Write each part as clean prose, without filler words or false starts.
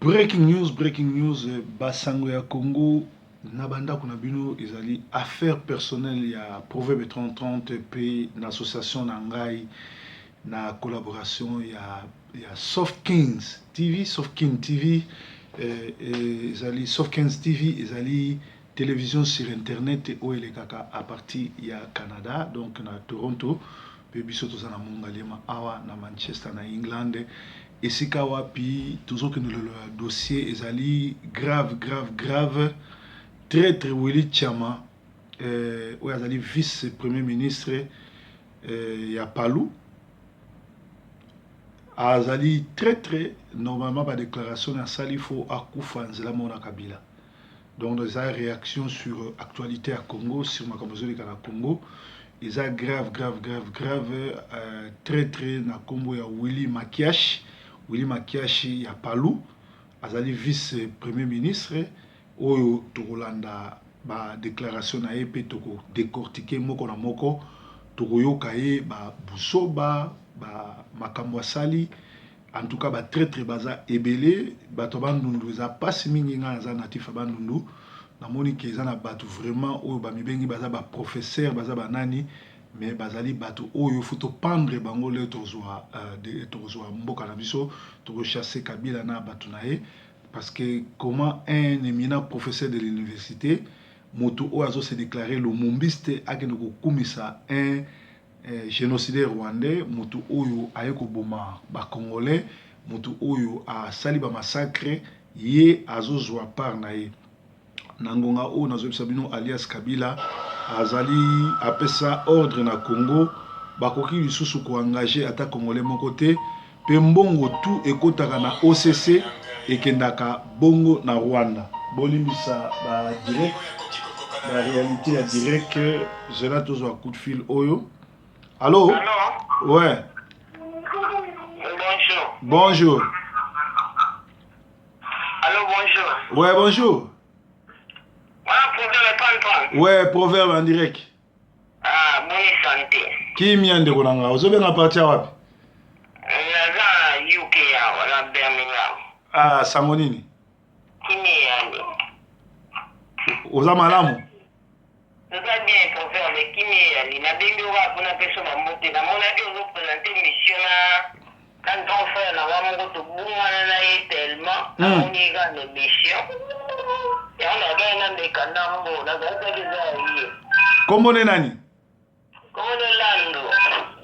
Breaking news, Basango ya Congo, Nabanda Kunabino, ils allaient affaires personnelles, il y a Proverbe 30-30, puis l'association Nangai, na collaboration, il y a Soft Kings TV, Soft King TV, ils allaient Soft Kings TV, ils allaient télévision sur internet, où il est à partir il y a Canada, donc na Toronto, puis biso toza na Mongalema, awa na Manchester, na England. Esika wapi toujours que le dossier ezali grave très Willy Chama où ezali vice premier ministre ya Palou azali très normalement par déclaration na sali faut akufa nzela mona Kabila. Donc des réaction sur actualité à Congo, sur ma composition de Congo, ils a grave très na Congo ya Willy Makiashi ya Palou azali vice premier ministre oyo tokolanda ba déclaration na EP toko décortiquer moko na moko tokoyoka ye ba busoba ba makambo sali en tout cas ba très baza ebele bato bandundu za pasi mingi nga za natif bandundu namoni ke za na bato vraiment oyo ba mibengi baza ba professeur baza ba nani mais bazali bato oyo futo pendre bango le tozwa mboka na biso to chasser Kabila na bato na ye parce que comment un éminent professeur de l'université moto oyo azo se déclarer le mombiste akende ko kumisa un génocidaire rwandais moto oyo aye ko boma ba congolais moto oyo a sali ba massacre ye azozwa part na ye nangonga o nazo bisabino alias Kabila azali apesa ordre na Congo bakoki lisusu ko engager ata congolais moko te pe mbongo tout ekotaka na OCC ekendaka bongo na Rwanda bolimbisa ba direct la réalité ya direct je la toujours coup de fil oyo. Allô? Allô? Ouais. Bonjour. Allô, bonjour. Ouais, bonjour. Ouais, proverbe en direct. Ah, bonne santé. Qui m'y de Konanga? Vous avez un parti à wapi? UK, wala Birmingham. Ah, Samonini. Kimi yani? Oza malamu? Tout va bien, proverbe. Kimi yani? Na bengi wa kuna peso mamote. Na mona di ozo présenter mission na quand on fait la wamongo to bungana na ye tellement. Na moni ga ne mission. Ya on a gagné na kanambo. Na gaza giza yi. Kombo ne nani? Kombo Lando.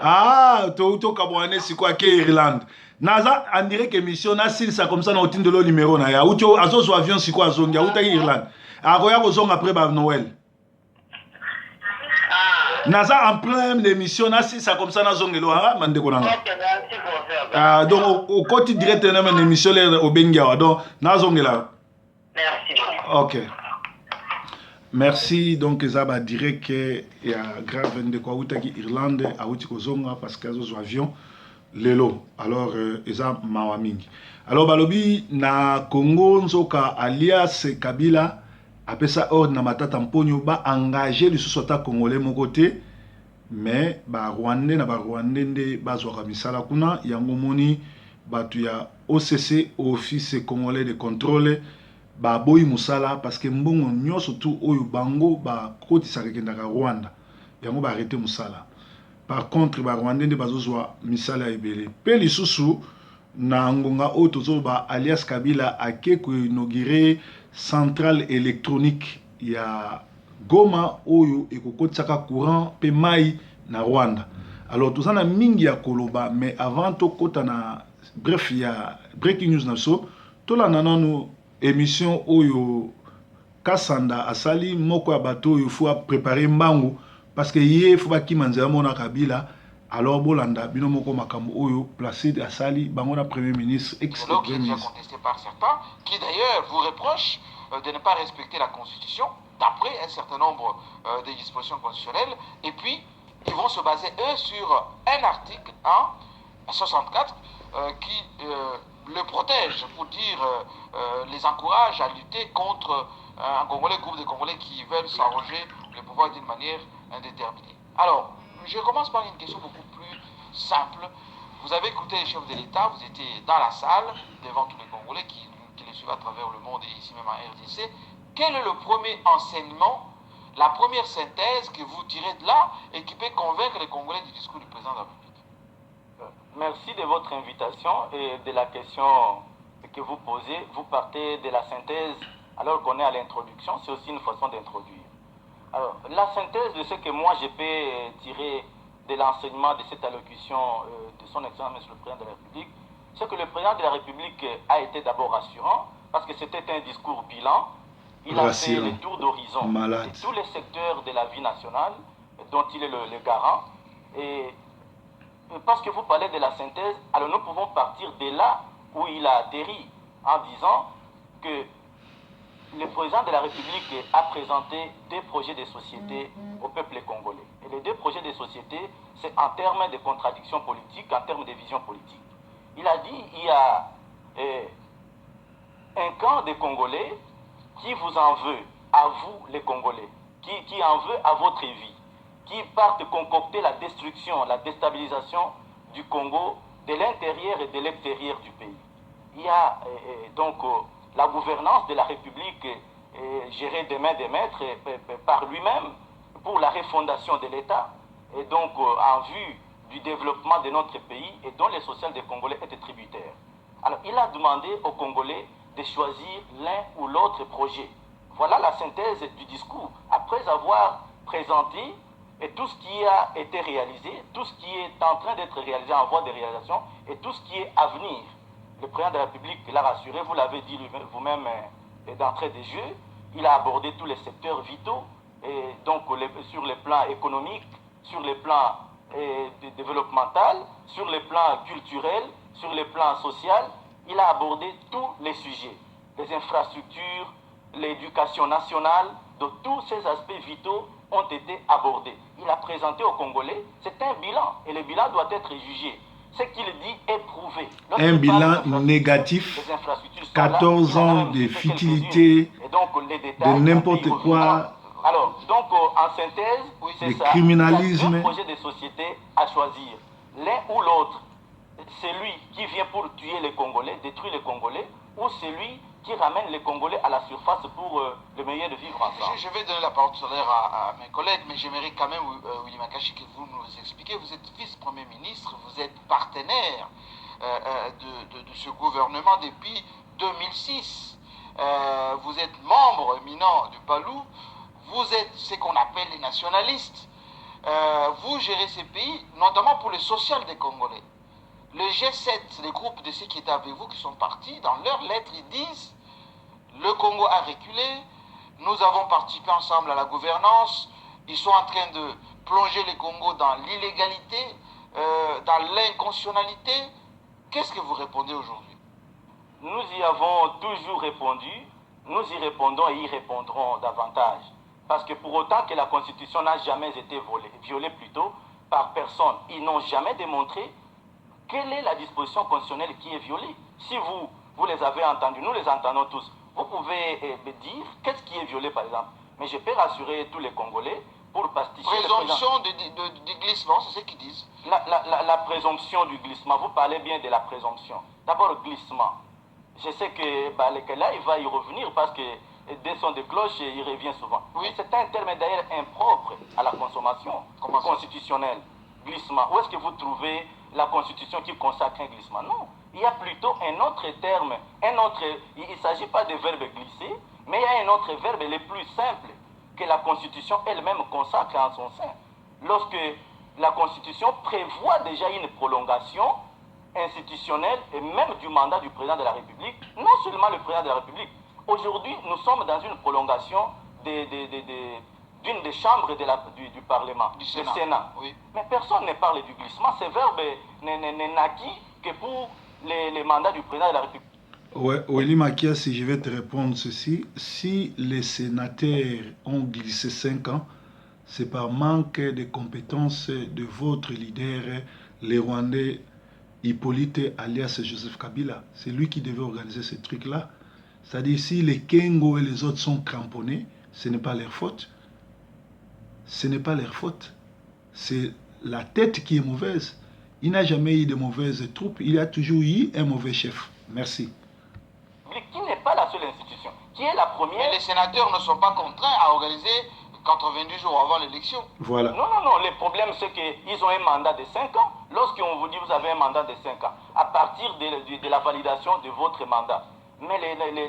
Ah, to kabwane sikwa ke Irlande. Naza en direct émission na silsa comme ça na otinde lo numéro na ya. Ucho azozo avion sikwa azonga uta Irlande. Akoya kozonga après ba Noël. Naza en pleine émission na silsa comme ça na zongelo ha mande konanga. Ah donc au côté direct na une émission là au Bengawa donc na zongela. Merci. OK. Merci donc ezaba direct ya grave de quoi utaki Irlande a uti kozonga parce que azo avion lelo alors eza mawa mingi. Alors balobi na Congo nzoka alias Kabila apesa ordre na matata mponyo ba engager le sosota congolais mon côté mais ba rwandais na ba rwandais nde bazwa misala kuna yango moni batu ya OCC office congolais de contrôle ba boyi musala parce que mbongo nyonso tout oyo bango ba kotisa kekendaka Rwanda yango ba arrêter musala. Par contre ba rwandais nde bazozwa misala ebele pe lisusu na ngonga oyo tozoba alias Kabila ake ko inaugurer centrale électronique ya Goma oyo ekokotisaka courant pe mai na Rwanda. Alors tozana mingi ya koloba mais avant to kota na bref ya breaking news na so tolanda nanu émission oyo Kasanda asali moko ya bato oyo faut préparer mbangu parce que yé faut baki manzela mona Kabila. Alors bolanda bino moko makambo oyo placé à Sali bangona premier ministre ex-premier ministre contesté par certains qui d'ailleurs vous reprochent de ne pas respecter la constitution d'après un certain nombre de dispositions constitutionnelles et puis ils vont se baser eux sur un article 64 qui le protège pour dire les encourage à lutter contre un Congolais, groupe de Congolais qui veulent s'arroger le pouvoir d'une manière indéterminée. Alors je commence par une question beaucoup plus simple. Vous avez écouté les chefs de l'État, vous étiez dans la salle devant tous les Congolais qui les à travers le monde et ici même en RDC, quel est le premier enseignement, la première synthèse que vous tirez de là et qui peut convaincre les Congolais du discours du président de la République? Merci de votre invitation et de la question que vous posez. Vous partez de la synthèse alors qu'on est à l'introduction, c'est aussi une façon d'introduire. Alors, la synthèse de ce que moi je peux tirer de l'enseignement de cette allocution de son Excellence Monsieur le Président de la République, c'est que le Président de la République a été d'abord rassurant parce que c'était un discours bilan. Il a fait le tour d'horizon de tous les secteurs de la vie nationale dont il est le garant. Et parce que vous parlez de la synthèse, alors nous pouvons partir de là où il a atterri en disant que le président de la République a présenté deux projets de société au peuple congolais. Et les deux projets de société, c'est en termes de contradictions politiques, en termes de vision politique. Il a dit il y a un camp de Congolais qui vous en veut, à vous les Congolais, qui en veut à votre vie, qui partent concocter la destruction, la déstabilisation du Congo de l'intérieur et de l'extérieur du pays. Il y a donc la gouvernance de la République gérée de main de maître par lui-même pour la refondation de l'État et donc en vue du développement de notre pays et dont les social des Congolais étaient tributaires. Alors il a demandé aux Congolais de choisir l'un ou l'autre projet. Voilà la synthèse du discours. Après avoir présenté tout ce qui a été réalisé, tout ce qui est en train d'être réalisé en voie de réalisation et tout ce qui est à venir. Le président de la République l'a rassuré, vous l'avez dit vous-même d'entrée des jeux, il a abordé tous les secteurs vitaux, et donc sur les plans économiques, sur les plans développemental, sur les plans culturels, sur les plans social, il a abordé tous les sujets, les infrastructures, l'éducation nationale, de tous ces aspects vitaux ont été abordés. Il a présenté aux Congolais, c'est un bilan, et le bilan doit être jugé. Ce qu'il dit est prouvé. Un bilan négatif, 14 ans de futilité, de n'importe quoi, alors, donc en synthèse, c'est ça, criminalisme. Il y a un projet de société à choisir, l'un ou l'autre. Celui qui vient pour tuer les Congolais, détruire les Congolais, ou celui qui ramène les Congolais à la surface pour le meilleur de vivre ensemble. Je vais donner la parole tout à l'heure à mes collègues, mais j'aimerais quand même, Willy Makachi, que vous nous expliquiez. Vous êtes vice-premier ministre, vous êtes partenaire de ce gouvernement depuis 2006. Vous êtes membre éminent du PALU, vous êtes ce qu'on appelle les nationalistes. Vous gérez ces pays, notamment pour le social des Congolais. Le G7, les groupes de ceux qui étaient avec vous qui sont partis, dans leurs lettres, ils disent le Congo a reculé, nous avons participé ensemble à la gouvernance, ils sont en train de plonger le Congo dans l'illégalité, dans l'inconstitutionnalité. Qu'est-ce que vous répondez aujourd'hui? Nous y avons toujours répondu, nous y répondons et y répondrons davantage. Parce que pour autant que la Constitution n'a jamais été violée plutôt par personne, ils n'ont jamais démontré quelle est la disposition constitutionnelle qui est violée. Si vous les avez entendus, nous les entendons tous, vous pouvez me dire qu'est-ce qui est violé par exemple. Mais je peux rassurer tous les Congolais pour pasticher... Présomption de glissement, c'est ce qu'ils disent. La présomption du glissement, vous parlez bien de la présomption. D'abord, glissement. Je sais que là, il va y revenir parce que dès son de cloche, il revient souvent. Oui. C'est un terme d'ailleurs impropre à la consommation constitutionnelle. Glissement. Où est-ce que vous trouvez la Constitution qui consacre un glissement? Non. Il y a plutôt un autre terme, il ne s'agit pas de verbe glisser, mais il y a un autre verbe le plus simple que la Constitution elle-même consacre en son sein. Lorsque la Constitution prévoit déjà une prolongation institutionnelle et même du mandat du président de la République, non seulement le président de la République. Aujourd'hui, nous sommes dans une prolongation d'une des chambres du Parlement, du Sénat. Oui. Mais personne ne parle du glissement. Ce verbe n'est naquis que pour les mandats du président de la République. Ouais, Willy Makia, si je vais te répondre ceci, si les sénateurs ont glissé 5 ans, c'est par manque de compétences de votre leader, le Rwandais Hippolyte alias Joseph Kabila. C'est lui qui devait organiser ce truc-là. C'est-à-dire, si les Kengo et les autres sont cramponnés, ce n'est pas leur faute. Ce n'est pas leur faute. C'est la tête qui est mauvaise. Il n'a jamais eu de mauvaises troupes. Il y a toujours eu un mauvais chef. Merci. Qui n'est pas la l'institution, qui est la première... Mais les sénateurs ne sont pas contraints à organiser 90 jours avant l'élection. Voilà. Non, le problème c'est qu'ils ont un mandat de 5 ans. Lorsqu'on vous dit vous avez un mandat de 5 ans, à partir de la validation de votre mandat, mais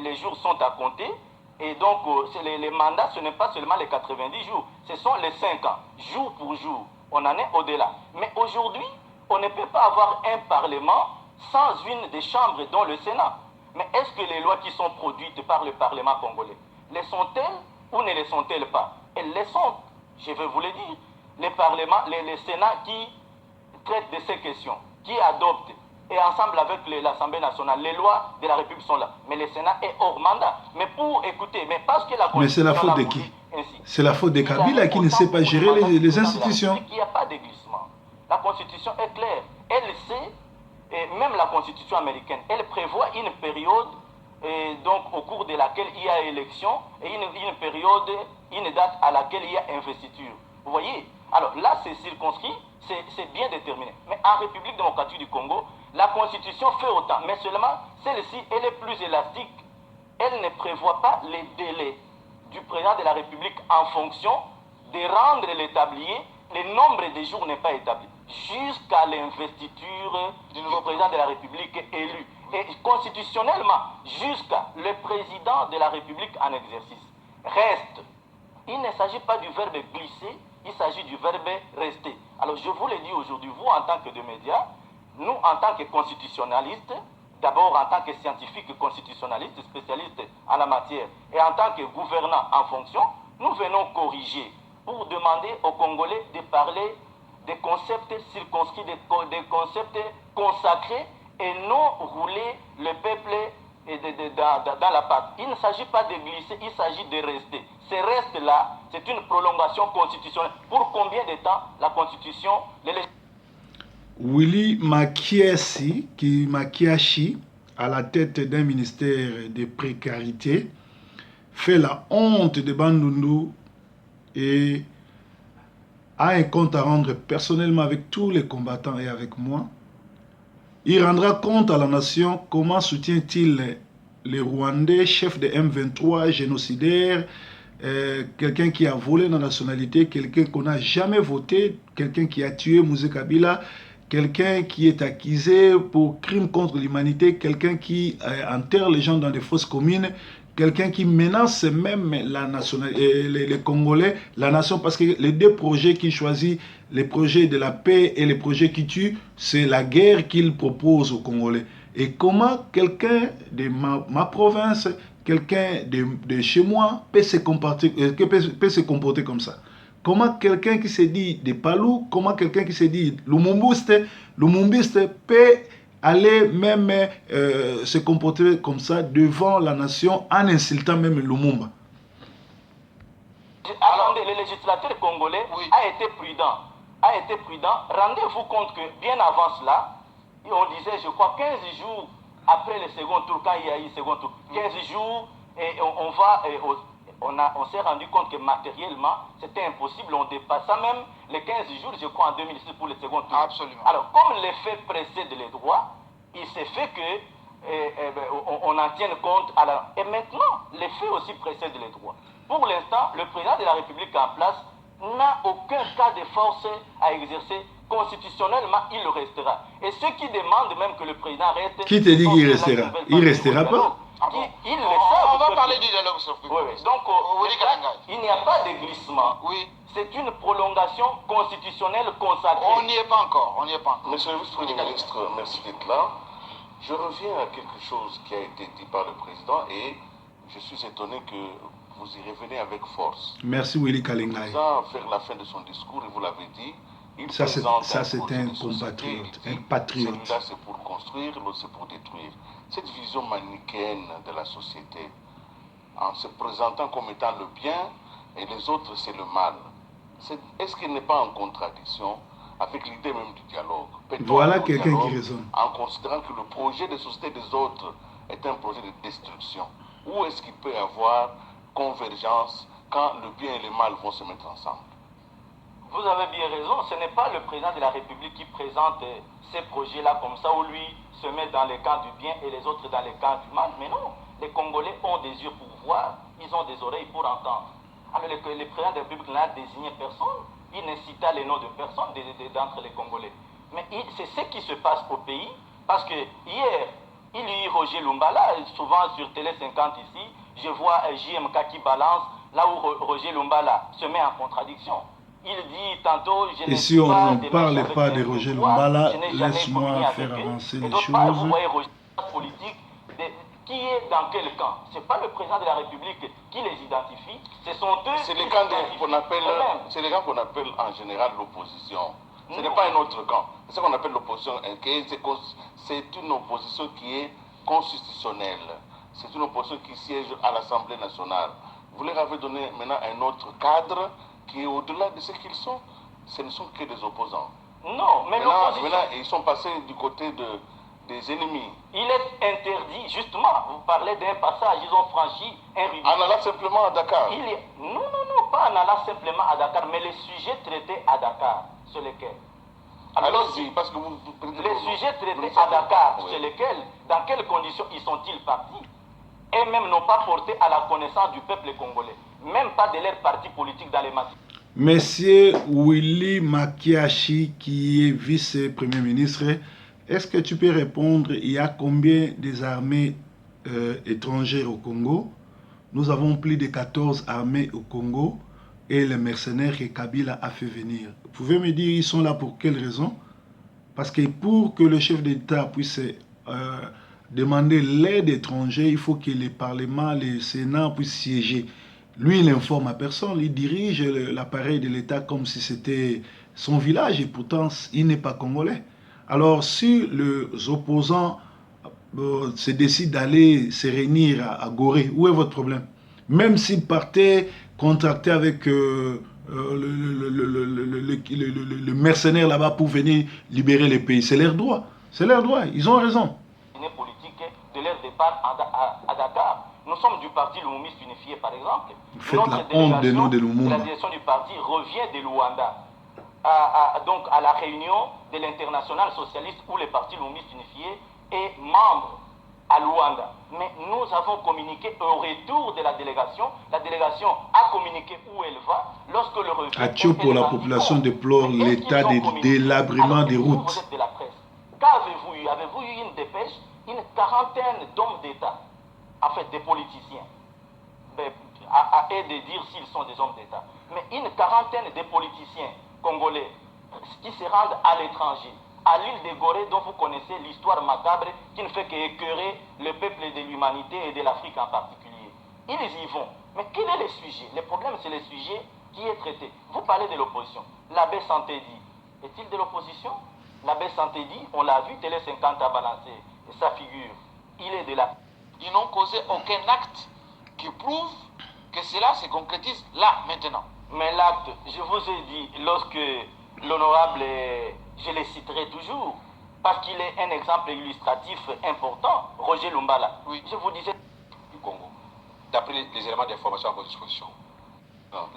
les jours sont à compter, et donc les mandats, ce n'est pas seulement les 90 jours, ce sont les 5 ans, jour pour jour. On en est au-delà. Mais aujourd'hui, on ne peut pas avoir un parlement sans une des chambres, dont le Sénat. Mais est-ce que les lois qui sont produites par le Parlement congolais, les sont-elles ou ne les sont-elles pas? Elles les sont, je vais vous le dire. Les Sénats qui traitent de ces questions, qui adoptent, et ensemble avec l'Assemblée nationale, les lois de la République sont là. Mais le Sénat est hors mandat. Mais pour écouter, mais parce que la Constitution... Mais c'est la faute de qui? C'est la faute de Kabila qui ne sait pas gérer les institutions. Il n'y a pas de glissement. La Constitution est claire. Elle sait, et même la Constitution américaine, elle prévoit une période donc au cours de laquelle il y a élection et une période, une date à laquelle il y a investiture. Vous voyez? Alors là, c'est circonscrit, c'est bien déterminé. Mais en République démocratique du Congo, la Constitution fait autant, mais seulement celle-ci, elle est plus élastique. Elle ne prévoit pas les délais du président de la République en fonction de rendre l'établier. Le nombre de jours n'est pas établi jusqu'à l'investiture du président de la République élu. Et constitutionnellement, jusqu'à le président de la République en exercice. Reste. Il ne s'agit pas du verbe glisser, il s'agit du verbe rester. Alors je vous le dis aujourd'hui, vous en tant que de médias, nous en tant que constitutionnalistes, d'abord en tant que scientifiques constitutionnalistes, spécialistes en la matière, et en tant que gouvernants en fonction, nous venons corriger pour demander aux Congolais de parler des concepts circonscrits, des concepts consacrés, et non rouler le peuple dans la patte. Il ne s'agit pas de glisser, il s'agit de rester. Ce reste-là, c'est une prolongation constitutionnelle. Pour combien de temps la Constitution... Willy Makiashi, à la tête d'un ministère de précarité, fait la honte de Bandundu et a un compte à rendre personnellement avec tous les combattants et avec moi. Il rendra compte à la nation comment soutient-il les Rwandais, chef de M23, génocidaire, quelqu'un qui a volé la nationalité, quelqu'un qu'on n'a jamais voté, quelqu'un qui a tué Mouzé Kabila, quelqu'un qui est accusé pour crime contre l'humanité, quelqu'un qui enterre les gens dans des fosses communes, quelqu'un qui menace même la les Congolais, la nation, parce que les deux projets qu'il choisit, les projets de la paix et les projets qui tuent, c'est la guerre qu'il propose aux Congolais. Et comment quelqu'un de ma province, quelqu'un de chez moi peut se comporter comme ça? Comment quelqu'un qui se dit de Palou, comment quelqu'un qui se dit Lumumbiste peut aller même se comporter comme ça devant la nation en insultant même Lumumba? Alors, le législateur congolais a été prudent. Rendez-vous compte que bien avant cela, on disait, je crois, 15 jours après le second tour, quand il y a eu le second tour, 15 jours, et on s'est rendu compte que matériellement, c'était impossible. On dépassa même les 15 jours, je crois, en 2006 pour le second tour. Absolument. Alors, comme les faits précèdent les droits, il s'est fait que on en tienne compte. Et maintenant, les faits aussi précèdent les droits. Pour l'instant, le président de la République en place n'a aucun cas de force à exercer. Constitutionnellement, il restera. Et ceux qui demandent même que le président reste... Qui te dit qu'il restera? Il ne restera pas. On va parler du dialogue sur le Donc, il n'y a pas de glissement. Oui. C'est une prolongation constitutionnelle consacrée. On n'y est pas encore. Monsieur le ministre, merci d'être là. Je reviens à quelque chose qui a été dit par le président et je suis étonné que vous y revenez avec force. Merci Willy Kalingai. Vers la fin de son discours, et vous l'avez dit, ça c'est un compatriote, un patriote. Celui-là c'est pour construire, l'autre c'est pour détruire. Cette vision manichéenne de la société, en se présentant comme étant le bien et les autres c'est le mal, est-ce qu'elle n'est pas en contradiction avec l'idée même du dialogue? Voilà quelqu'un qui raisonne. En considérant que le projet de société des autres est un projet de destruction. Où est-ce qu'il peut y avoir convergence quand le bien et le mal vont se mettre ensemble? Vous avez bien raison, ce n'est pas le président de la République qui présente ces projets-là comme ça, où lui se met dans les camps du bien et les autres dans les camps du mal. Mais non, les Congolais ont des yeux pour voir, ils ont des oreilles pour entendre. Alors le président de la République n'a désigné personne, il ne cita les noms de personne d'entre les Congolais. Mais c'est ce qui se passe au pays, parce que hier, il y a eu Roger Lumbala, souvent sur Télé 50 ici, je vois JMK qui balance, là où Roger Lumbala se met en contradiction. Il dit tantôt, je et si on ne parle pas de Roger Lumbala, laisse-moi faire avancer les choses. Vous voyez Roger politique, qui est dans quel camp? Ce n'est pas le président de la République qui les identifie, ce sont eux. C'est les camps qu'on appelle en général l'opposition. Ce n'est pas un autre camp. C'est ce qu'on appelle l'opposition. C'est une opposition qui est constitutionnelle. C'est une opposition qui siège à l'Assemblée nationale. Vous leur avez donné maintenant un autre cadre qui est au-delà de ce qu'ils sont. Ce ne sont que des opposants. Non, mais maintenant, ils sont passés du côté des ennemis. Il est interdit, justement, vous parlez d'un passage, ils ont franchi un rubis. En allant simplement à Dakar. Non, pas en allant simplement à Dakar, mais les sujets traités à Dakar, sur lesquels. Allons-y, parce que les sujets traités à Dakar, sur lesquels, dans quelles conditions ils sont-ils partis? Et même n'ont pas porté à la connaissance du peuple congolais, même pas de leur parti politique dans les massifs. Monsieur Willy Makiashi, qui est vice-premier ministre, est-ce que tu peux répondre, il y a combien des armées étrangères au Congo? Nous avons plus de 14 armées au Congo et les mercenaires que Kabila a fait venir. Vous pouvez me dire, ils sont là pour quelle raison? Parce que pour que le chef d'État puisse demander l'aide étrangère, il faut que les parlements, les sénats puissent siéger. Lui, il n'informe à personne, il dirige l'appareil de l'État comme si c'était son village et pourtant, il n'est pas congolais. Alors, si les opposants se décident d'aller se réunir à Gorée, où est votre problème? Même s'ils partaient contracter avec le mercenaire là-bas pour venir libérer les pays, c'est leur droit. C'est leur droit, ils ont raison. Politique de leur départ à Dakar. Nous sommes du parti Lumumiste unifié, par exemple. Faites la honte des noms de Lumumba. La direction du parti revient de Luanda. Donc à la réunion de l'international socialiste où le parti Lumumiste unifié est membre à Luanda. Mais nous avons communiqué au retour de la délégation a communiqué où elle va. Lorsque le revient... À Tchopo, la population déplore l'état de délabrement des routes. Vous êtes de la presse. Qu'avez-vous eu? Avez-vous eu une dépêche? Une quarantaine d'hommes d'État, en fait des politiciens, à eux de dire s'ils sont des hommes d'État, mais une quarantaine de politiciens congolais qui se rendent à l'étranger, à l'île de Gorée dont vous connaissez l'histoire macabre qui ne fait qu'écœurer le peuple de l'humanité et de l'Afrique en particulier. Ils y vont. Mais quel est le sujet? Le problème, c'est le sujet qui est traité. Vous parlez de l'opposition. L'abbé Santédi, est-il de l'opposition? L'abbé Santédi, on l'a vu, Télé 50 a balancé sa figure. Il est de là. Ils n'ont causé aucun acte qui prouve que cela se concrétise là, maintenant. Mais l'acte, je vous ai dit, lorsque l'honorable, je le citerai toujours, parce qu'il est un exemple illustratif important, Roger Lumbala. Oui. Je vous disais... Du Congo, d'après les éléments d'information à votre disposition.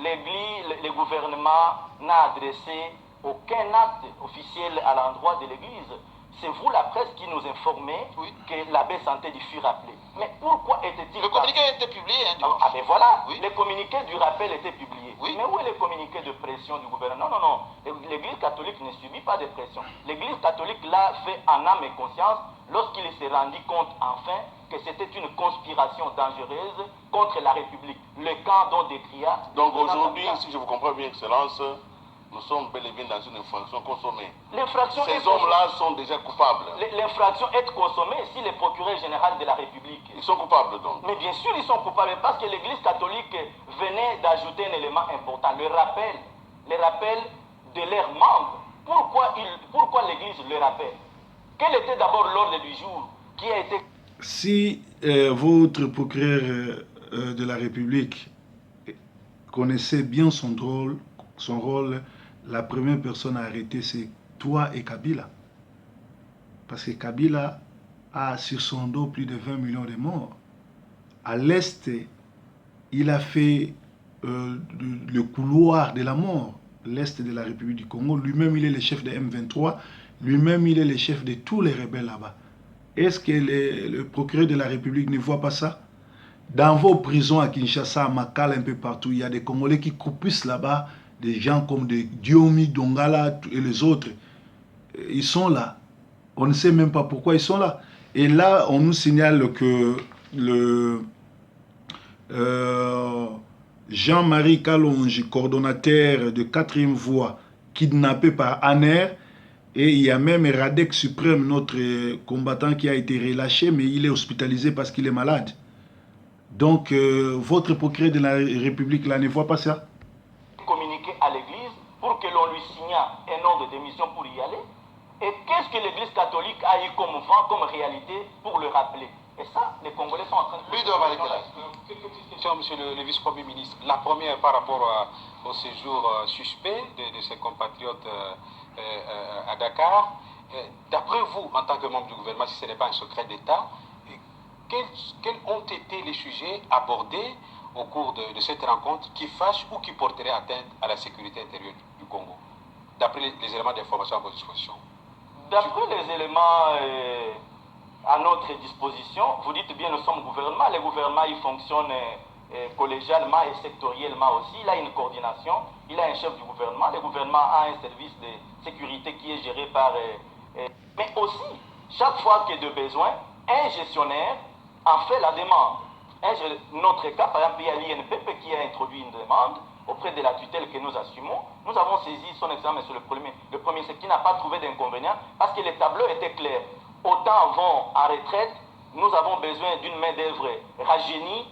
L'Église, le gouvernement n'a adressé aucun acte officiel à l'endroit de l'Église. C'est vous, la presse, qui nous informez que l'abbé Santédi fut rappelé. Mais pourquoi était-il... Le communiqué a été publié. Ah ben voilà, le communiqué du rappel était publié. Oui. Mais où est le communiqué de pression du gouvernement? Non. L'Église catholique ne subit pas de pression. L'Église catholique l'a fait en âme et conscience lorsqu'il s'est rendu compte enfin que c'était une conspiration dangereuse contre la République. Le camp dont décria... Donc aujourd'hui, si je vous comprends bien, Excellence, nous sommes bel et bien dans une infraction consommée. Ces hommes-là sont déjà coupables. L'infraction est consommée si le procureur général de la République... Ils sont coupables donc. Mais bien sûr, ils sont coupables parce que l'Église catholique venait d'ajouter un élément important, le rappel de leurs membres. Pourquoi l'Église le rappelle? Quel était d'abord l'ordre du jour qui a été... Si votre procureur de la République connaissait bien son rôle, la première personne à arrêter, c'est toi et Kabila. Parce que Kabila a sur son dos plus de 20 millions de morts. À l'Est, il a fait le couloir de la mort. l'Est de la République du Congo. Lui-même, il est le chef de M23. Lui-même, il est le chef de tous les rebelles là-bas. Est-ce que le procureur de la République ne voit pas ça? Dans vos prisons à Kinshasa, à Makala, un peu partout, il y a des Congolais qui croupissent là-bas, des gens comme des Diomi, Dongala et les autres. Ils sont là. On ne sait même pas pourquoi ils sont là. Et là, on nous signale que le Jean-Marie Kalonji, coordonnateur de 4e voie, kidnappé par ANER, et il y a même Radek Suprême, notre combattant qui a été relâché, mais il est hospitalisé parce qu'il est malade. Donc, votre procureur de la République là ne voit pas ça? Communiquer à l'Église pour que l'on lui signale un ordre de démission pour y aller. Et qu'est-ce que l'Église catholique a eu comme vent, comme réalité pour le rappeler? Et ça, les Congolais sont en train de... Quelques petites questions, monsieur le vice-premier ministre. La première par rapport au séjour suspect de ses compatriotes à Dakar. D'après vous, en tant que membre du gouvernement, si ce n'est pas un secret d'État, quels ont été les sujets abordés au cours de cette rencontre qui fâchent ou qui porteraient atteinte à la sécurité intérieure du Congo, d'après les éléments d'information à votre disposition? D'après les éléments à notre disposition, vous dites bien, nous sommes gouvernement. Le gouvernement, il fonctionne collégialement et sectoriellement aussi. Il a une coordination, il a un chef du gouvernement. Le gouvernement a un service de sécurité qui est géré par... mais aussi, chaque fois qu'il y a de besoin, un gestionnaire en fait la demande. Notre cas, par exemple, il y a l'INPP qui a introduit une demande auprès de la tutelle que nous assumons. Nous avons saisi son examen sur le premier c'est qui n'a pas trouvé d'inconvénient parce que les tableaux étaient clairs. Autant vont en retraite, nous avons besoin d'une main-d'œuvre rajeunie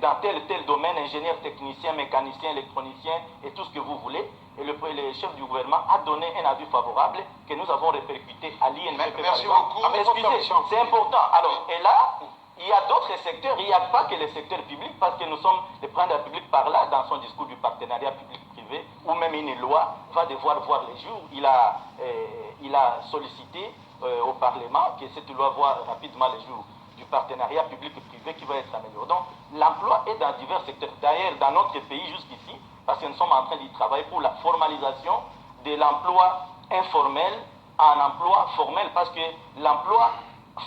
dans tel domaine, ingénieur, technicien, mécanicien, électronicien et tout ce que vous voulez. Et le chef du gouvernement a donné un avis favorable que nous avons répercuté à l'INPP. Merci beaucoup. Excusez, c'est important. Alors, et là, il y a d'autres secteurs, il n'y a pas que le secteur public, parce que nous sommes, le président de la République par là, dans son discours du partenariat public-privé, ou même une loi va devoir voir les jours. Il a sollicité au Parlement que cette loi voit rapidement les jours du partenariat public-privé qui va être amélioré. Donc, l'emploi est dans divers secteurs. D'ailleurs, dans notre pays jusqu'ici, parce que nous sommes en train d'y travailler pour la formalisation de l'emploi informel en emploi formel, parce que l'emploi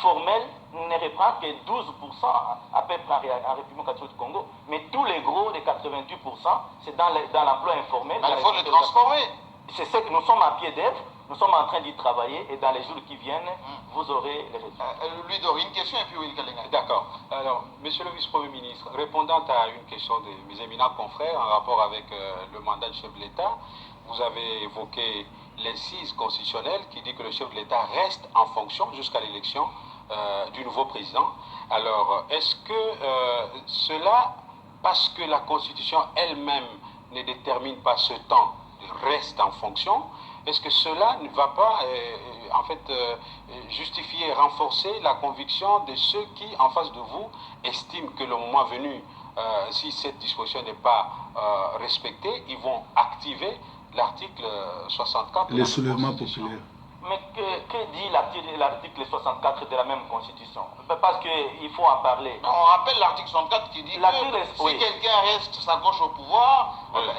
formel ne reprend que 12% à peu près en République catholique du Congo, mais tous les gros, les 88%, c'est dans l'emploi informel. Il faut le transformer. C'est ce que nous sommes à pied d'œuvre, nous sommes en train d'y travailler et dans les jours qui viennent, vous aurez les résultats. Ludo, une question et puis Willy Kalenga. D'accord. Alors, monsieur le vice-premier ministre, répondant à une question de mes éminents confrères en rapport avec le mandat du chef de l'État, vous avez évoqué l'incise constitutionnelle qui dit que le chef de l'État reste en fonction jusqu'à l'élection du nouveau président. Alors, est-ce que cela, parce que la Constitution elle-même ne détermine pas ce temps de reste en fonction, est-ce que cela ne va pas justifier, renforcer la conviction de ceux qui, en face de vous, estiment que le moment venu, si cette disposition n'est pas respectée, ils vont activer l'article 64 les soulèvements populaires? Mais que dit l'article 64 de la même Constitution? Parce qu'il faut en parler. On rappelle l'article 64 qui dit que si quelqu'un reste s'accroche au pouvoir,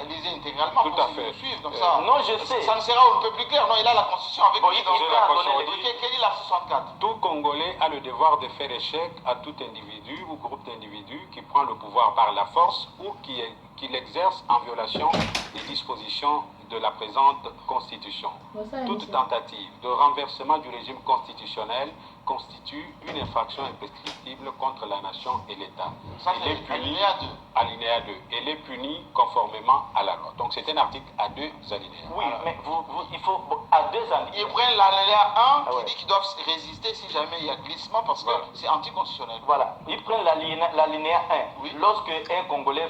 lisez intégralement tout pour à fait. suivre comme ça. Non, je sais. Ça ne sera un peu plus clair. Non, il a la Constitution avec lui. Quel dit l'article 64? Tout Congolais a le devoir de faire échec à tout individu ou groupe d'individus qui prend le pouvoir par la force ou qui l'exerce en violation des dispositions de la présente Constitution. Toute tentative de renversement du régime constitutionnel constitue une infraction imprescriptible contre la nation et l'État. Elle est punie, alinéa 2. Elle est punie conformément à la loi. Donc c'est un article à 2 alinéas. Oui, mais il faut à 2 alinéas. Ils prennent l'alinéa 1 qui dit qu'ils doivent résister si jamais il y a glissement parce que c'est anticonstitutionnel. Voilà, ils prennent l'alinéa 1. Oui. Lorsque un Congolais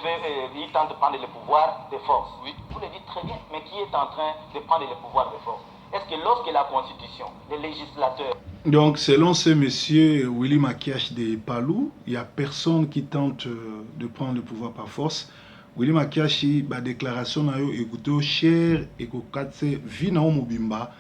il tente de prendre le pouvoir de force. Oui. Vous le dites très bien, mais qui est en train de prendre le pouvoir de force? Est-ce que lorsque la Constitution, les législateurs... Donc, selon ce monsieur Willy Makiash de Palou, il n'y a personne qui tente de prendre le pouvoir par force. Willy Makiash, la déclaration n'a eu écouté cher et que katse vina au mobimba,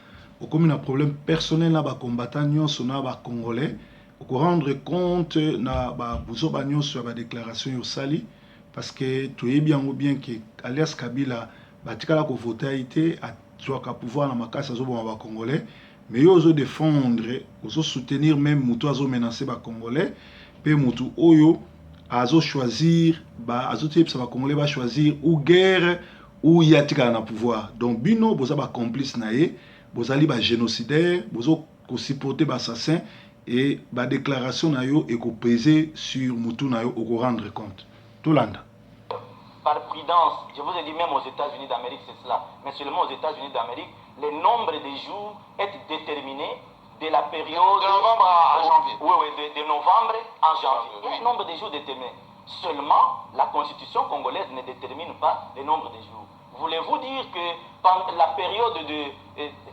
au comme un problème personnel na ba combattant nyonso na ba congolais, au rendre compte na ba buzo ba nyonso ba déclaration yo sali parce que tu es bien ou bien que alias Kabila batikala ko voter ité a soit pouvoir na makasa zo ba congolais mais yo zo défendre zo soutenir même mutu azo menacer ba congolais pe mutu oyo azo choisir ba azo type ça ba congolais ba choisir ou guerre ou yatika na pouvoir donc bino boza ba complice na ye bozali ba génocidaire bozo ko supporter ba assassin et ba déclaration na yo et ko peser sur mutu na yo ko rendre compte Tolanda. Par prudence, je vous ai dit même aux États-Unis d'Amérique c'est cela, mais seulement aux États-Unis d'Amérique, le nombre de jours est déterminé de la période de novembre à janvier. Oui, de novembre à janvier. Il y a un nombre de jours déterminé. Seulement, la constitution congolaise ne détermine pas le nombre de jours. Voulez-vous dire que pendant la période de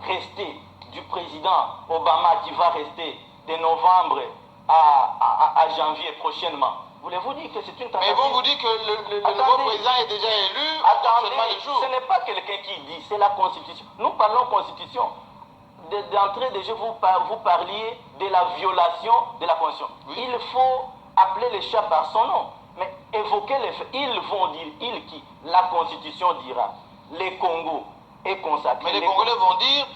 rester du président Obama qui va rester de novembre à janvier prochainement, voulez-vous dire que c'est une tentative? Mais bon, vous dites que le nouveau président est déjà élu. Attendez, ce n'est pas quelqu'un qui dit, c'est la constitution. Nous parlons constitution. D'entrée de jeu, vous parliez de la violation de la constitution. Oui. Il faut appeler les chats par son nom. Mais évoquer les faits, ils vont dire, la constitution dira, les Congo est consacré. Mais les Congolais vont dire,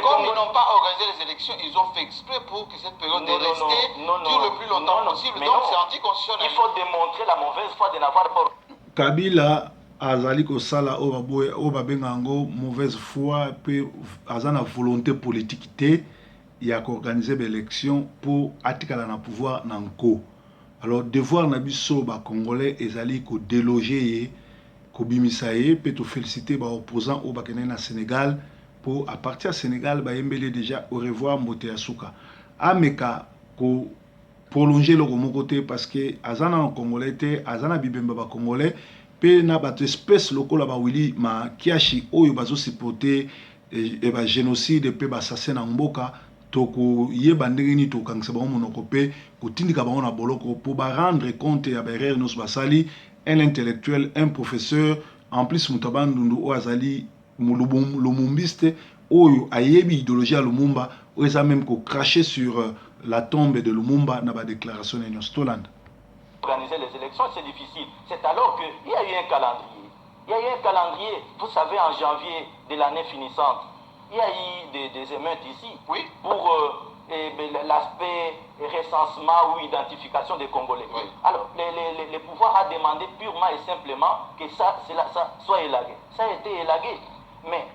comme ils n'ont pas organisé les élections, ils ont fait exprès pour que cette période est restée dure le plus longtemps possible. Donc c'est anticonstitutionnel. Il faut démontrer la mauvaise foi de n'avoir pas... Kabila azali kosala o babenga yango mauvaise foi pe aza na volonté politique te ya koorganiser l'élection pour atikala na pouvoir na nko. Alors devoir na biso ba congolais ezali ko déloger ye ko bimisa ye pe to féliciter ba opposants au bakene na Sénégal pour à partir Sénégal ba yembele déjà au revoir mbote ya suka ameka ko prolonger le côté parce que azana en congolais te azana bibemba ba congolais pe na bato espèce lokola ba wili ma kiashi oyo bazo supporter et ba génocide pe ba assassin na mboka toko yeba ndenge ni to kangisa ba monoko pe kotindika bango na boloko pour ba rendre compte ya ba erreur nos basali un intellectuel un professeur en plus mutabandundu o azali lumumbiste oyo ayebi idéologie ya Lumumba o eza même ko cracher sur la tombe de Lumumba na ba déclaration de Stoland. Organiser les élections, c'est difficile. C'est alors qu'il y a eu un calendrier. Il y a eu un calendrier, vous savez, en janvier de l'année finissante, il y a eu des émeutes ici. Oui. Pour l'aspect recensement ou identification des Congolais. Oui. Alors, le pouvoir a demandé purement et simplement que ça soit élagué. Ça a été élagué. Mais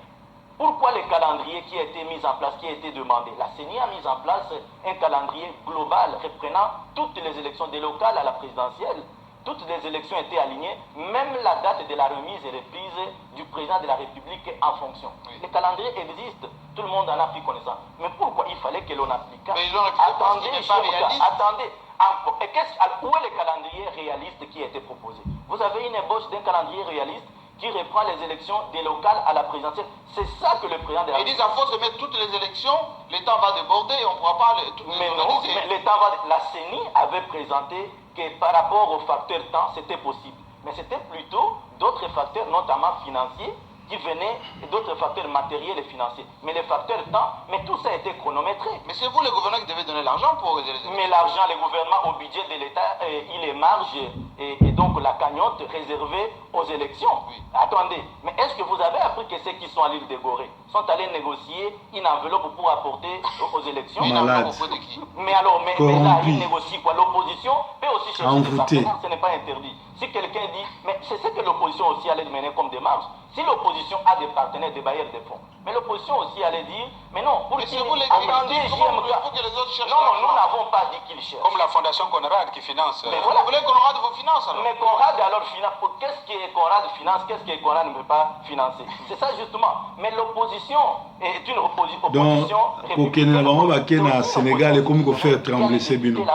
pourquoi le calendrier qui a été mis en place, qui a été demandé? La CENI a mis en place un calendrier global reprenant toutes les élections des locales à la présidentielle. Toutes les élections étaient alignées, même la date de la remise et reprise du président de la République est en fonction. Oui. Le calendrier existe, tout le monde en a pris connaissance. Mais pourquoi il fallait que l'on applique? Attendez, attendez. Encore. Et où est le calendrier réaliste qui a été proposé? Vous avez une ébauche d'un calendrier réaliste qui reprend les élections des locales à la présidentielle. C'est ça que le président de la République... Ils disent à force de mettre toutes les élections, l'État va déborder et on ne pourra pas tout mais non, mais l'État va... La CENI avait présenté que par rapport au facteur temps, c'était possible. Mais c'était plutôt d'autres facteurs, notamment financiers, qui venaient, et d'autres facteurs matériels et financiers. Mais les facteurs temps, mais tout ça a été chronométré. Mais c'est vous, le gouvernement, qui devez donner l'argent pour les élections. Mais l'argent, le gouvernement, au budget de l'État, il est marge et donc la cagnotte réservée aux élections. Oui. Attendez, mais est-ce que vous avez appris que ceux qui sont à l'île de Gorée sont allés négocier une enveloppe pour apporter aux élections? Une enveloppe auprès de qui? Mais alors, mais là, ils négocient quoi? L'opposition peut aussi chercher des partenaires, ce n'est pas interdit. Si quelqu'un dit, mais c'est ce que l'opposition aussi allait mener comme démarche. Si l'opposition a des partenaires, des bailleurs de fonds, mais l'opposition aussi allait dire, mais non, pour qu'ils... Attendez, non, nous n'avons pas dit qu'ils cherchent. Comme la fondation Conrad qui finance... Mais voilà. Vous voulez que Conrad vous finance alors? Mais Conrad alors finance. Qu'est-ce que Conrad finance? Qu'est-ce que Conrad ne peut pas financer? C'est ça justement. Mais l'opposition est une opposition... Donc, au Sénégal, et comme faire trembler ces binous.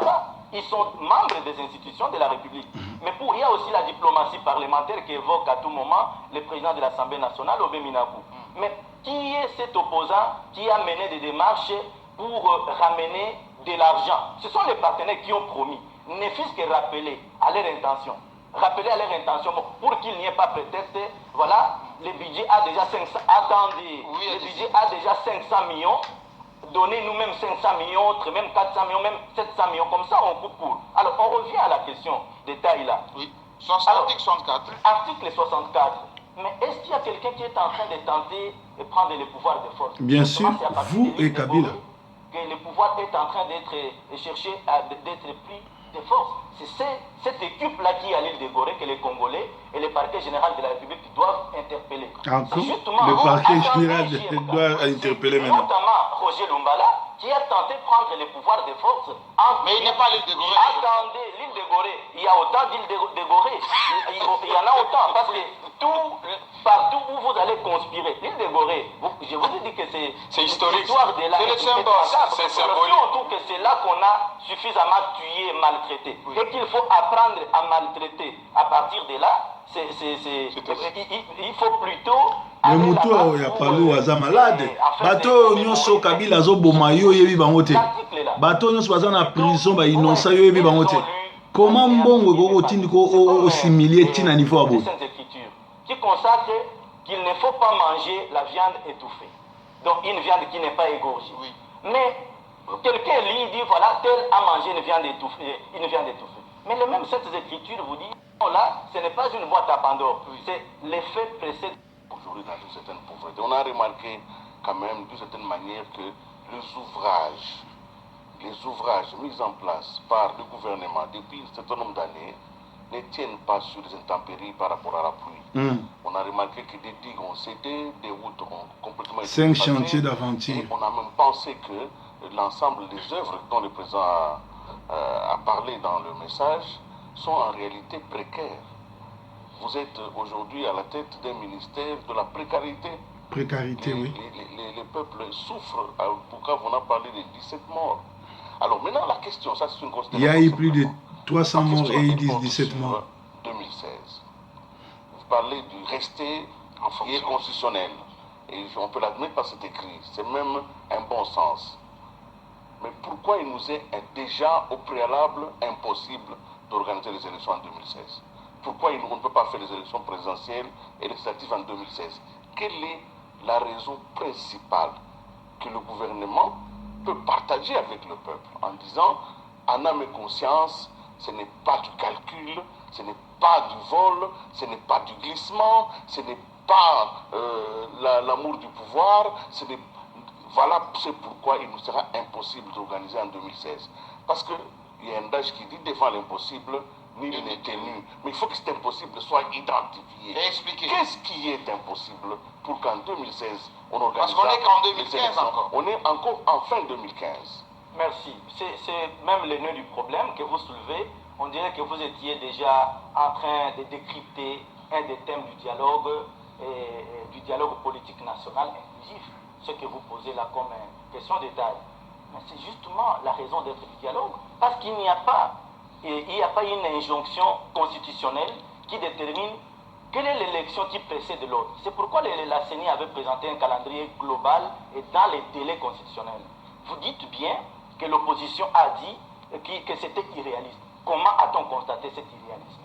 Ils sont membres des institutions de la République. Mais il y a aussi la diplomatie parlementaire qui évoque à tout moment le président de l'Assemblée nationale, Obé Minakou. Mais qui est cet opposant qui a mené des démarches pour ramener de l'argent? Ce sont les partenaires qui ont promis, ne fût-ce que rappeler à leur intention. Rappeler à leur intention pour qu'il n'y ait pas prétexte. Voilà, le budget a déjà 500... Attendez, oui, le budget a déjà 500 millions. Donner nous-mêmes 500 millions, autres même 400 millions, même 700 millions, comme ça on coupe court. Alors on revient à la question des tailles là. Oui, article 64. Article 64. Mais est-ce qu'il y a quelqu'un qui est en train de tenter de prendre le pouvoir de force? Bien sûr, vous et Kabila. Que le pouvoir est en train d'être cherché d'être pris de force. C'est cette équipe-là qui est à l'île de Gorée que les Congolais et le parquet général de la République doivent interpeller. Le parquet général doit interpeller maintenant. Notamment Roger Lumbala, qui a tenté de prendre le pouvoir de force. Mais il n'est pas l'île de Gorée. Attendez, l'île de Gorée, il y a autant d'îles de Gorée. Il y en a autant, parce que partout où vous allez conspirer, l'île de Gorée, je vous ai dit que c'est historique. l'histoire de la... C'est le symbole, c'est symbolique. Surtout que c'est là qu'on a suffisamment tué et maltraité. Oui. Et qu'il faut apprendre à maltraiter. À partir de là, il faut plutôt... Le moto ya palo aza malade. Bato nyonso Kabila zo boma yo yebi bango te. Bato nyonso baza na prison ba innocent yo yebi bango te. Comment mbongo go tindi ko osimilie tina niveau abo. Qui consacre qu'il ne faut pas manger la viande étouffée. Donc une viande qui n'est pas égorgée. Oui. Mais quelqu'un lui dit voilà, tel a mangé une viande étouffée. Mais le même cette écriture vous dit non, là, ce n'est pas une boîte à Pandore. Oui. C'est l'effet précédent. Aujourd'hui, dans une certaine pauvreté, on a remarqué quand même d'une certaine manière que les ouvrages mis en place par le gouvernement depuis un certain nombre d'années ne tiennent pas sur les intempéries par rapport à la pluie. On a remarqué que des digues ont cédé, des routes ont complètement été 5 chantiers d'aventure. On a même pensé que l'ensemble des œuvres dont le président a parlé dans le message sont en réalité précaires. Vous êtes aujourd'hui à la tête d'un ministère de la précarité. Précarité, oui. Les peuples souffrent. Pourquoi on a parlé de 17 morts? Alors maintenant, la question, ça c'est une considération. Il y a eu plus de 300 morts et ils disent 17 morts. 2016. Vous parlez du resté qui est constitutionnel. Et on peut l'admettre par cet écrit. C'est même un bon sens. Mais pourquoi il nous est déjà au préalable impossible d'organiser les élections en 2016? Pourquoi on ne peut pas faire les élections présidentielles et législatives en 2016? Quelle est la raison principale que le gouvernement peut partager avec le peuple en disant, en âme et conscience, ce n'est pas du calcul, ce n'est pas du vol, ce n'est pas du glissement, ce n'est pas l'amour du pouvoir, voilà, c'est pourquoi il nous sera impossible d'organiser en 2016. Parce qu'il y a un adage qui dit, devant l'impossible, nul n'est tenu. Mais il faut que cet impossible soit identifié. Et expliqué. Qu'est-ce qui est impossible pour qu'en 2016, on organise... Parce qu'on est qu'en 2015 encore. On est encore en fin 2015. Merci. C'est même le nœud du problème que vous soulevez. On dirait que vous étiez déjà en train de décrypter un des thèmes du dialogue politique national inclusif. Ce que vous posez là comme question de taille. Mais c'est justement la raison d'être du dialogue. Parce qu'il n'y a pas une injonction constitutionnelle qui détermine quelle est l'élection qui précède l'autre. C'est pourquoi la CENI avait présenté un calendrier global et dans les délais constitutionnels. Vous dites bien que l'opposition a dit que c'était irréaliste. Comment a-t-on constaté cet irréalisme?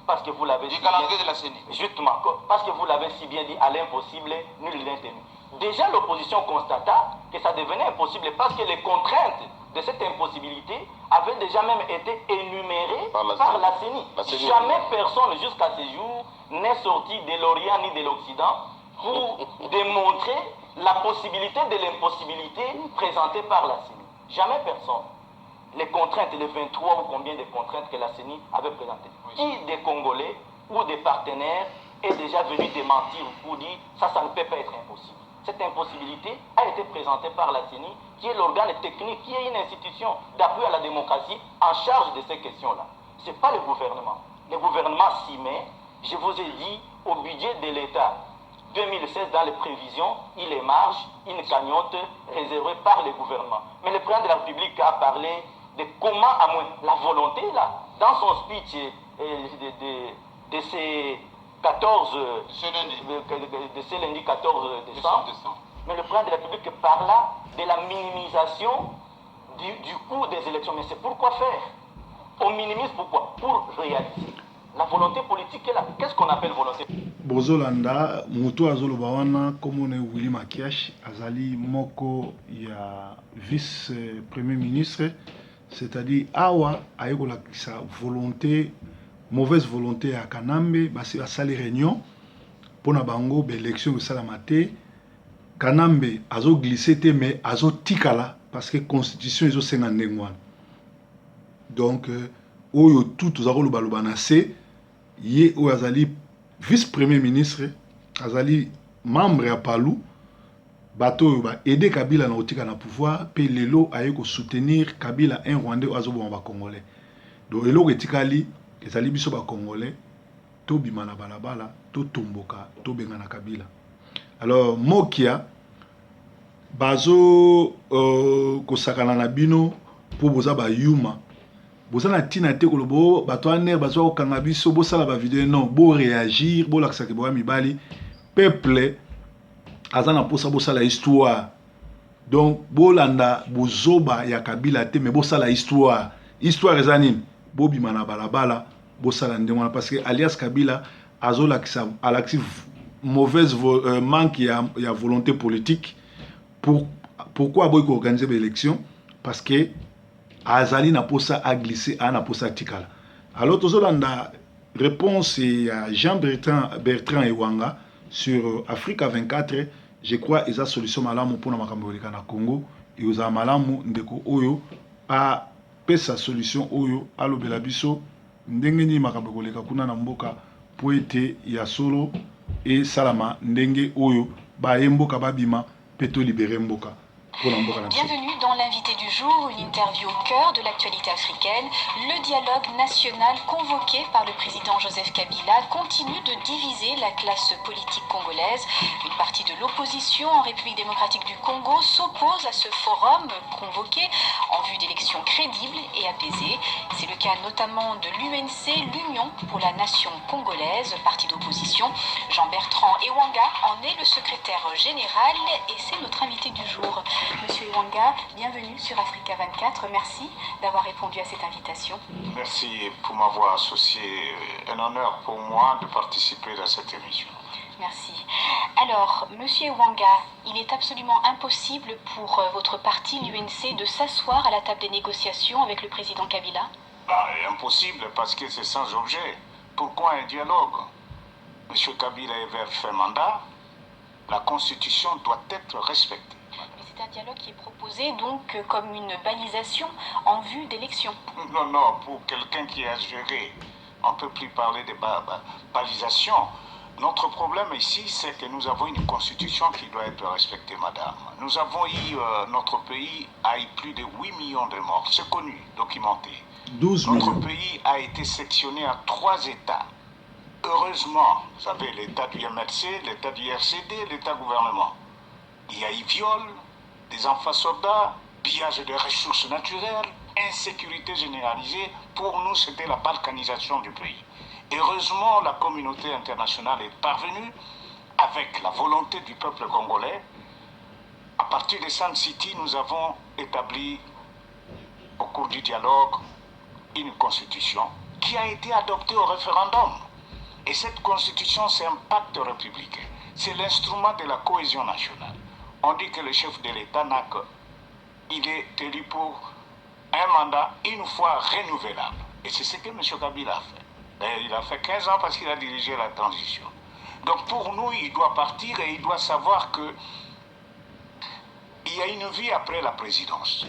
Parce que vous l'avez du calendrier de la CENI. Justement, parce que vous l'avez si bien dit, à l'impossible, nul n'est tenu. Déjà, l'opposition constata que ça devenait impossible parce que les contraintes de cette impossibilité avaient déjà même été énumérées par la CENI. Jamais personne jusqu'à ce jour n'est sorti de l'Orient ni de l'Occident pour démontrer la possibilité de l'impossibilité présentée par la CENI. Jamais personne. Les contraintes, les 23 ou combien de contraintes que la CENI avait présentées. Qui des Congolais ou des partenaires est déjà venu démentir pour dire ça ne peut pas être impossible? Cette impossibilité a été présentée par la CENI, qui est l'organe technique, qui est une institution d'appui à la démocratie en charge de ces questions-là. Ce n'est pas le gouvernement. Le gouvernement s'y met. Je vous ai dit, au budget de l'État 2016, dans les prévisions, il émarge une cagnotte réservée par le gouvernement. Mais le président de la République a parlé de comment, à moins la volonté, là, dans son speech de ces 14 de ce lundi 14 décembre. Mais le président de la République parla de la minimisation du coût des élections. Mais c'est pourquoi faire? On minimise pourquoi? Pour réaliser. La volonté politique est là. Qu'est-ce qu'on appelle volonté? Bozolanda, Muto Azoloba wana, comme on est Willy Makiash, Azali Moko, ya vice-premier ministre, c'est-à-dire Awa, Ayola, sa volonté, mauvaise volonté à Kanambe, à sa réunion, pona bango be élection esalama te Kanambe azo glissé te mais azo tikala parce que constitution ezosenga ndenge wana donc oyo tout tozako lobaloba na se ye oyo azali vice premier ministre azali membre ya palu bato oyo baede Kabila na kotika na pouvoir pe lelo aye soutenir Kabila un Rwandais oyo azoboma bacongolais donc eloko etikali ezali biso bacongolais tobima na balabala totomboka tobenga na Kabila. Alors mokia bazo kosakana na bino po boza ba yuma boza na tina te kolobo bato aner bazo kokanga biso bosala ba vidéo non bo réagir bo lakisa ke bo mibali peuple azana posa bosala histoire donc bolanda bozoba ya Kabila te mais bosala histoire ezanini bobima na balabala bosala ndengwana parce que alias Kabila azo lakisa alaxi mauvaise manque ya volonté politique. Pourquoi boy organiser l'élection? Parce que azali na posa a glissé a na posa tikala. Alors tozolanda réponse à Jean-Bertrand Ewanga sur Africa 24, je crois eza solution malamu pour na makambo na Congo et oza malamu ndeko oyo a pesa solution oyo alobela biso ndenge ni makambo koleka kuna na mboka po ete ya solo et salama ndenge oyo ba mboka babima peto libérer mboka. Bienvenue dans l'invité du jour, une interview au cœur de l'actualité africaine. Le dialogue national convoqué par le président Joseph Kabila continue de diviser la classe politique congolaise. Une partie de l'opposition en République démocratique du Congo s'oppose à ce forum convoqué en vue d'élections crédibles et apaisées. C'est le cas notamment de l'UNC, l'Union pour la nation congolaise, parti d'opposition. Jean-Bertrand Ewanga en est le secrétaire général et c'est notre invité du jour. Monsieur Ewanga, bienvenue sur Africa 24. Merci d'avoir répondu à cette invitation. Merci pour m'avoir associé. Un honneur pour moi de participer à cette émission. Merci. Alors, Monsieur Ewanga, il est absolument impossible pour votre parti, l'UNC, de s'asseoir à la table des négociations avec le président Kabila? Impossible parce que c'est sans objet. Pourquoi un dialogue? Monsieur Kabila avait fait mandat. La Constitution doit être respectée. C'est un dialogue qui est proposé donc comme une balisation en vue d'élections. Non, pour quelqu'un qui a géré, on ne peut plus parler de balisation. Notre problème ici, c'est que nous avons une constitution qui doit être respectée, madame. Nous avons eu, notre pays a eu plus de 8 millions de morts, c'est connu, documenté. 12 millions. Notre pays a été sectionné en 3 États. Heureusement, vous savez, l'état du MRC, l'état du RCD, l'état gouvernement. Il y a eu viol, des enfants soldats, pillage des ressources naturelles, insécurité généralisée. Pour nous, c'était la balkanisation du pays. Heureusement, la communauté internationale est parvenue, avec la volonté du peuple congolais. À partir de Sun City, nous avons établi, au cours du dialogue, une constitution qui a été adoptée au référendum. Et cette constitution, c'est un pacte républicain. C'est l'instrument de la cohésion nationale. On dit que le chef de l'État n'a que... Il est élu pour un mandat une fois renouvelable. Et c'est ce que M. Kabila a fait. Et il a fait 15 ans parce qu'il a dirigé la transition. Donc pour nous, il doit partir et il doit savoir que il y a une vie après la présidence.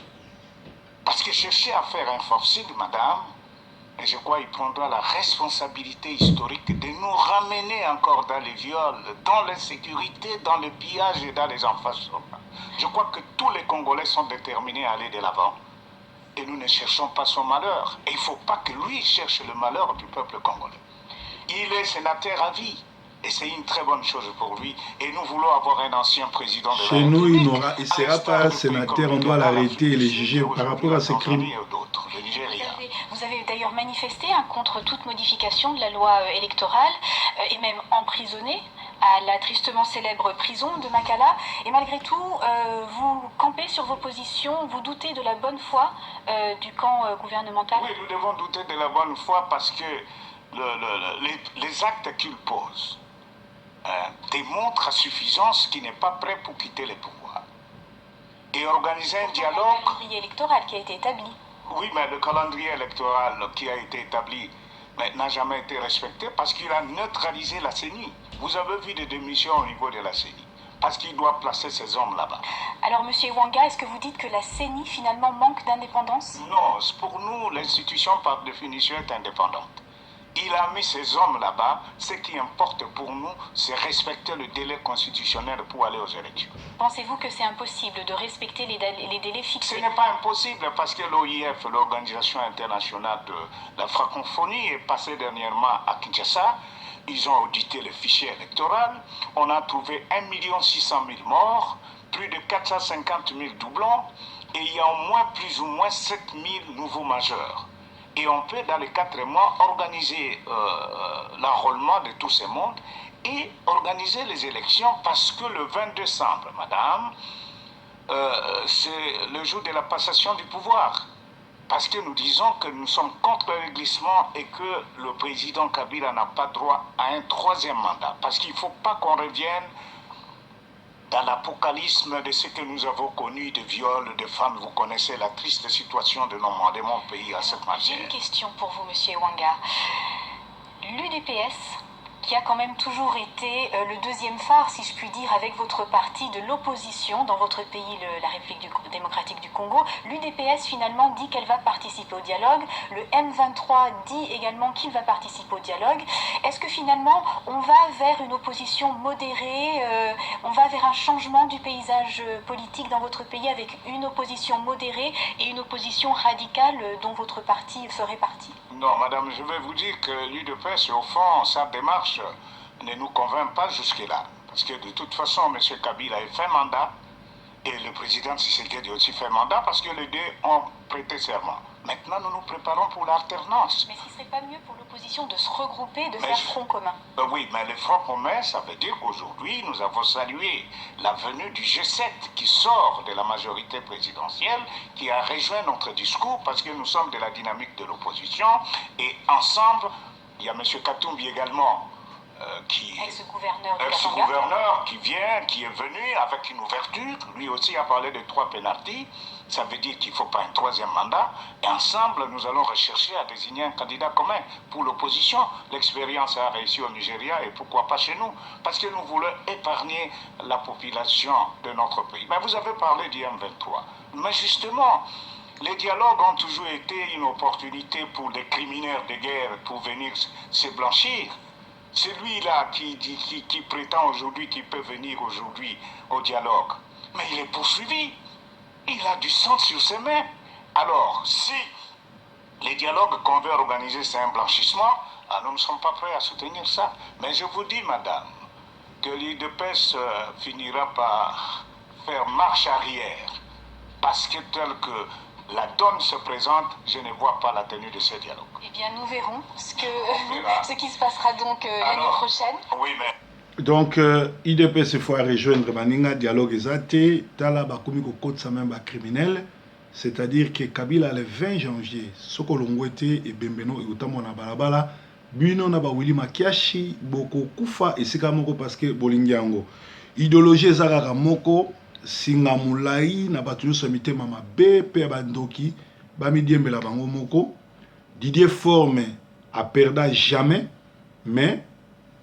Parce que chercher à faire un forcing, madame, et je crois qu'il prendra la responsabilité historique de nous ramener encore dans les viols, dans l'insécurité, dans le pillage et dans les enfants. Je crois que tous les Congolais sont déterminés à aller de l'avant. Et nous ne cherchons pas son malheur. Et il ne faut pas que lui cherche le malheur du peuple congolais. Il est sénateur à vie. Et c'est une très bonne chose pour lui. Et nous voulons avoir un ancien président de la République. Chez nous, il ne sera pas sénateur, on doit l'arrêter et les juger par rapport à ces crimes. Vous avez d'ailleurs manifesté contre toute modification de la loi électorale et même emprisonné à la tristement célèbre prison de Makala. Et malgré tout, vous campez sur vos positions, vous doutez de la bonne foi du camp gouvernemental? Oui, nous devons douter de la bonne foi parce que les actes qu'il pose démontrent à suffisance qu'il n'est pas prêt pour quitter le pouvoir. Et organiser un dialogue... Le calendrier électoral qui a été établi. Oui, mais le calendrier électoral qui a été établi mais n'a jamais été respecté parce qu'il a neutralisé la CENI. Vous avez vu des démissions au niveau de la CENI, parce qu'il doit placer ses hommes là-bas. Alors, Monsieur Wanga, est-ce que vous dites que la CENI, finalement, manque d'indépendance? Non, pour nous, l'institution, par définition, est indépendante. Il a mis ses hommes là-bas. Ce qui importe pour nous, c'est respecter le délai constitutionnel pour aller aux élections. Pensez-vous que c'est impossible de respecter les délais Ce fixés? n'est pas impossible parce que l'OIF, l'Organisation internationale de la francophonie, est passée dernièrement à Kinshasa. Ils ont audité le fichier électoral. On a trouvé 1 600 000 morts, plus de 450 000 doublons, et il y a au moins plus ou moins 7 000 nouveaux majeurs. Et on peut, dans les 4 mois, organiser l'enrôlement de tous ces mondes et organiser les élections parce que le 20 décembre, madame, c'est le jour de la passation du pouvoir. Parce que nous disons que nous sommes contre le glissement et que le président Kabila n'a pas droit à un 3e mandat. Parce qu'il ne faut pas qu'on revienne dans l'apocalypse de ce que nous avons connu, de viols, de femmes. Vous connaissez la triste situation de mon pays à cette matière. J'ai une question pour vous, Monsieur Wanga. L'UDPS, qui a quand même toujours été le deuxième phare, si je puis dire, avec votre parti de l'opposition dans votre pays, la République démocratique du Congo. L'UDPS finalement dit qu'elle va participer au dialogue. Le M23 dit également qu'il va participer au dialogue. Est-ce que finalement on va vers une opposition modérée, on va vers un changement du paysage politique dans votre pays avec une opposition modérée et une opposition radicale dont votre parti ferait partie? Non, madame, je vais vous dire que l'UDPS, au fond, sa démarche ne nous convainc pas jusque-là. Parce que de toute façon, M. Kabila a fait mandat et le président Tshisekedi a aussi fait mandat parce que les deux ont prêté serment. Maintenant, nous nous préparons pour l'alternance. Mais ce ne serait pas mieux pour l'opposition de se regrouper, de faire front commun? Oui, mais le front commun, ça veut dire qu'aujourd'hui, nous avons salué la venue du G7 qui sort de la majorité présidentielle, qui a rejoint notre discours parce que nous sommes de la dynamique de l'opposition. Et ensemble, il y a M. Katumbi également, qui ex-gouverneur qui vient, qui est venu avec une ouverture. Lui aussi a parlé de 3 pénaltys. Ça veut dire qu'il ne faut pas un 3e mandat. Et ensemble, nous allons rechercher à désigner un candidat commun pour l'opposition. L'expérience a réussi au Nigeria et pourquoi pas chez nous? Parce que nous voulons épargner la population de notre pays. Mais vous avez parlé du M23. Mais justement, les dialogues ont toujours été une opportunité pour les criminels de guerre pour venir se blanchir. C'est lui-là qui prétend aujourd'hui qu'il peut venir aujourd'hui au dialogue. Mais il est poursuivi. Il a du sang sur ses mains. Alors, si les dialogues qu'on veut organiser, c'est un blanchissement, nous ne sommes pas prêts à soutenir ça. Mais je vous dis, madame, que l'UDPS finira par faire marche arrière. Parce que tel que la donne se présente, je ne vois pas la tenue de ce dialogue. Eh bien, nous verrons ce qui se passera donc l'année prochaine. Oui, mais... Donc, IDPS faut rejoindre Maninga dialogue ezate, tala bakomi kokotsa même ba criminel, c'est-à-dire que Kabila le 20 janvier, soko longwete et bembeno et utamo na balabala, bino na ba Willy Makiashi, boko kufa esika moko parce que bolingi yango. Idéologie ezaka moko singa mulai na batu nyonso mitema mabe pe bandoki ba midiembela bango moko. Didier Forme a perdu jamais, mais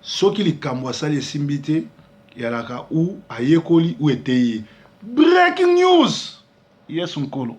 soki likambo asali esimbi te yalaka ou ayekoli ou eteye. Breaking news! Yes, Nkolo.